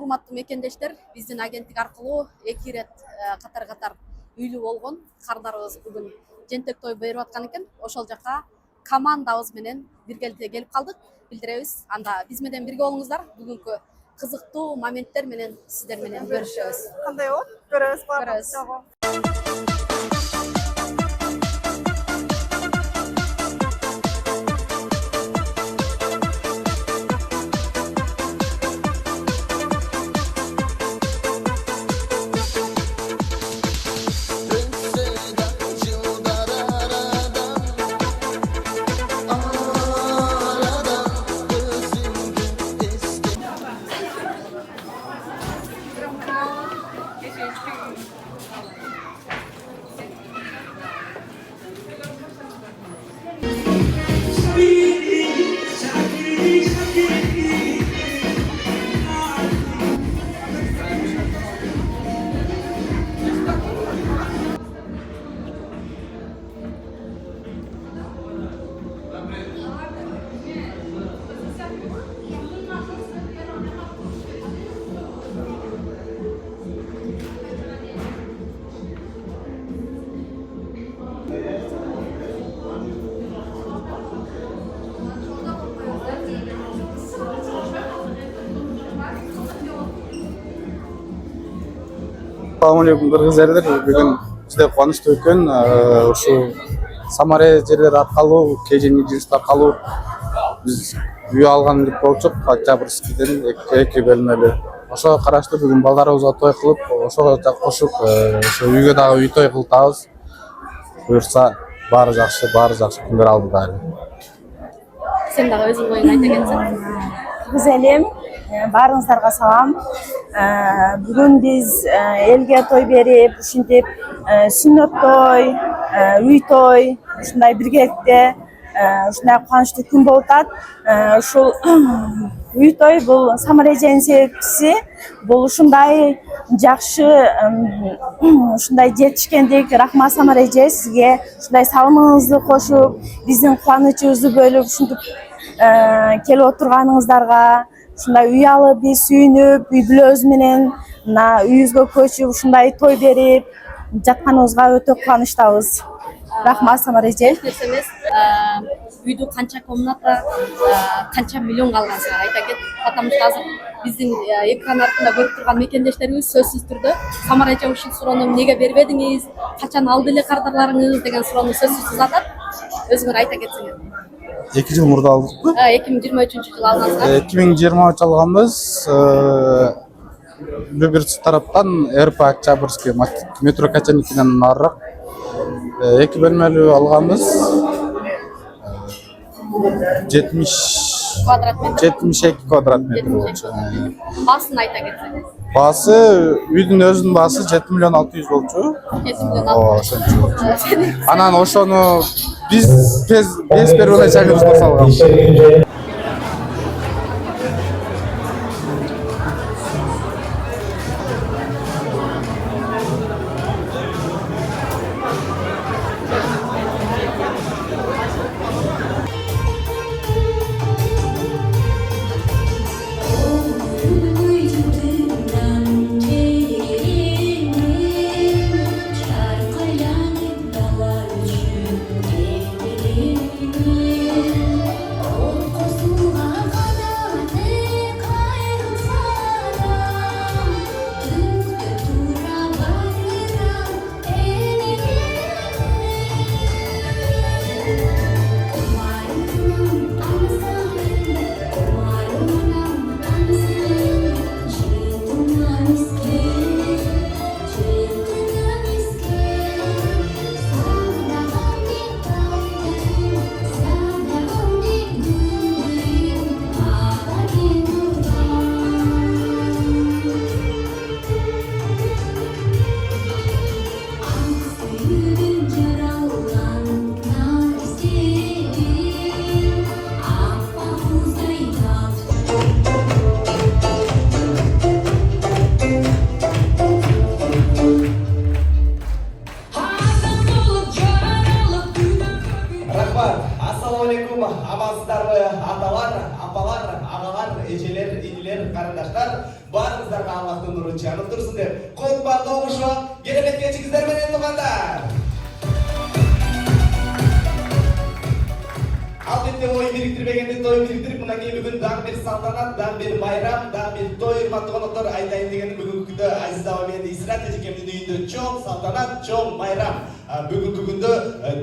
урматтуу мекендештер, биздин агенттик аркылуу 2 ирет катар үйлүү болгон кардарыбыз бүгүн жентек той берип аткан экен. Ошол жака командабыз менен биргеликте келип калдык, билдиребиз. Анда биз менен бирге болуңуздар. Бүгүнкү кызыктуу моменттер менен сиздер менен бөлүшөбүз. Кандай болот? Көрөбүз. Assalamu alaikum кыргыз элдер. Бүгүн бизде кубанычтуу экен. Ушул Самара жерлер аркылуу, KGN News аркылуу биз үй алган деп болчук. Октябрьскийден 2 бөлмөлүү. Ошого караштуу бүгүн балдарыбызга той кылып, ошого кошуп, ошо үйгө дагы үй той кылтабыз. Буюрса баары жакшы күндөр алдыда. Сен дагы өзүң оюңду айта кетсең. Кыргыз элим, баарыңыздарга салам. Бүгүн биз элге той берип, ушинтип сүннөт той, үй той, ушундай биргеликте ушундай кубанычтуу күн болуп атат. Ушул үй той бул Самара эженин себепчиси. Бул ушундай жакшы, ушундай жетишкендик. Рахмат Самара эже, сизге ушундай салымыңызды кошуп, биздин кубанычыбызды бөлүп, ушинтип келип отурганыңыздарга, ушундай үй алып, биз сүйүнүп, үй бүлөбүз менен мына үйүбүзгө көчүп, ушундай той берип жатканыбызга өтө кубанычтабыз. Рахмат Самара эже. Эмес, үйдү канча комната, канча миллион калгансыңар айта кет. Потому что азыр биздин экран артында көрүп турган мекендештерибиз сөзсүз түрдө Самара эже ушул суроону эмнеге бербедиңиз, качан алды эле кардарларыңыз деген суроону сөзсүз узатат. Өзүңөр айта кетсеңер. 2 жыл мурда алдыкпы? 2023 жылы алгансыңар. 2023 алганбыз. Люберц тараптан РП Октябрьский метро Качаникинен нарыраак 2 бөлмөлүү алганбыз. 72 квадрат метр болчу. Баасын айта кетсеңиз. Баасы үйдүн өзүнүн баасы 7 миллион 600 болчу. 7 миллион 600. Анан ошону биз без первоначальныйыбызга салганбыз. Assalamualaikum, amансыздарбы аталар, апалар, ағалар, эжелер, инилер, карындаштар, барыңыздар баарыңыздарга Аллахтын нуру жанып турсун деп кутмандуу угушуу керемет кечигиңиздер менен туугандар. Албетте ой бириктирбегенди той бириктирип мынакей бүгүн дагы бир салтанат, дагы бир байрам, дагы бир той урматтуу коноктор айтайын дегеним бүгүнкү күндө Азиз аба менен Исрат эжекемдин үйүндө чоң салтанат, чоң байрам. Бүгүнкү күндө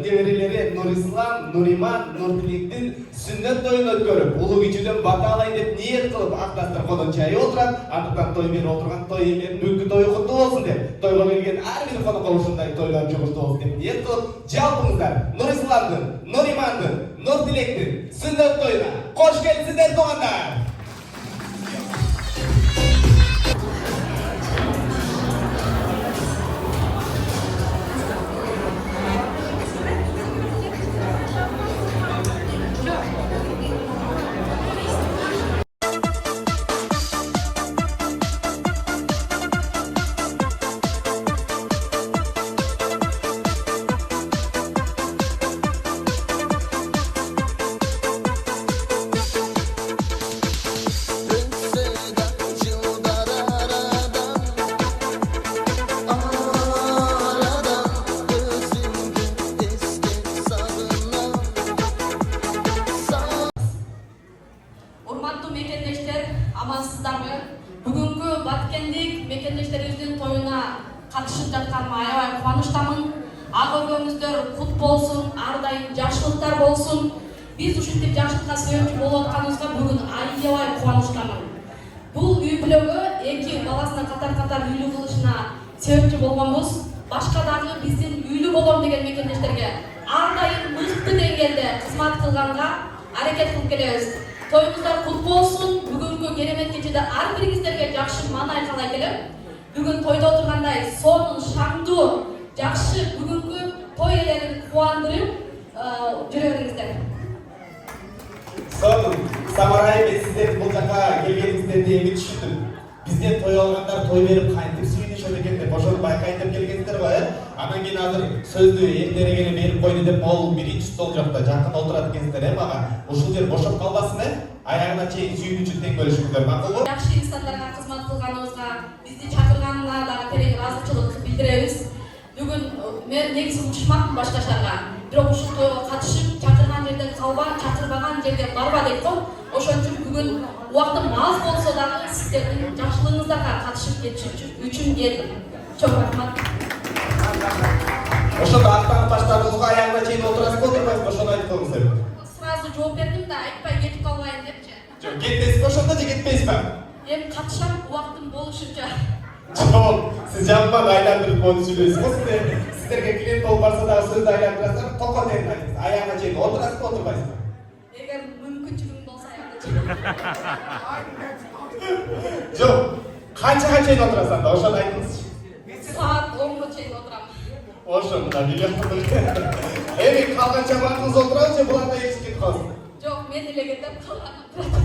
неберелери Нурислам, Нуриман, Нуртилектин сүннөт тоюн өткөрүп, улуу кичүүдөн бата алайын деп ниет кылып актастар конон чайы отурат. Андыктан той менен отурган той ээлеринин бүгүнкү тою куттуу болсун деп, тойго келген ар бир конокко ушундай тойлор жугуштуу болсун деп ниет кылып, жалпыңыздар Нурисламдын, Нуримандын, Нуртилектин сүннөт тоюна кош келипсиздер туугандар. Урматтуу мекендештер, амансыздарбы? Бүгүнкү Баткендик мекендештерибиздин тоюна катышып жатканыма аябай кубанычтамын. Ак өргөңүздөр кут болсун, ар дайым жакшылыктар болсун. Биз ушинтип жакшылыкка себепчи болуп атканыбызга бүгүн аябай кубанычтамын. Бул үй бүлөгө эки баласына катар үйлүү кылышына себепчи болгонбуз. Башка дагы биздин үйлүү болом деген мекендештерге ар дайым мыкты деңгээлде кызмат кылганга аракет кылып келебиз. Тоюңуздар кут болсун. Бүгүнкү керемет кечеде ар бириңиздерге жакшы маанай каалай келем. Бүгүн тойдо отургандай сонун шаңдуу жакшы бүгүнкү той ээлерин кубандырып жүрө бериңиздер. Сонун, Самарай мен сиздердин бул жака келгениңиздерди эми түшүндүм. Бизден той алгандар той берип кантип сүйүнүшөт экен деп ошону байкайын деп келгенсиздер го, Анан кийин азыр сөздү эртерээк эле берип койду деп могул биринчи стол жакта жакын отурат экенсиздер, мага ушул жер бошоп калбасын, аягына чейин сүйүнүчү тең бөлүшүңүздөр, макулбу? Жакшы инсандарга кызмат кылганыбызга, бизди чакырганына дагы терең ыраазычылык билдиребиз. Бүгүн мен негизи учушмакмын башка шаарга. Бирок ушул тойго катышып, чакырган жерден калба, чакырбаган жерден барба дейт го. Ошон үчүн бүгүн убактым аз болсо дагы сиздердин жакшылыгыңыздарга катышып кетиш үчүн келдим. Чоң рахмат. Ошондо аттанып баштадыңызго, аягына чейин отурасызбы, отурбайсызбы? Ошону айтып коюңуздар. Сразу жооп бердим да, айтпай кетип калбайын депчи. Жок, кетесизби ошондо же кетпейсизби? Эми катышам, убактым болушунча. Жок, сиз жаман айландырып коюп сүйлөйсүз. Сиздерге клиент болуп барса дагы сөздү айландырасыздар, токко тең айтыңыз. Аягына чейин отурасызбы, отурбайсызбы? Эгер мүмкүнчүлүгүң болсо аягына чейин. Жок, канчага чейин отурасыз анда, ошону айтыңызчы. Саат 10го чейин отурам. Ошону да билем. Эми калганча убактыңыз отурабы же буларда ээрчип кетип каласыз? Жок, мен эле кетем, калганын турат.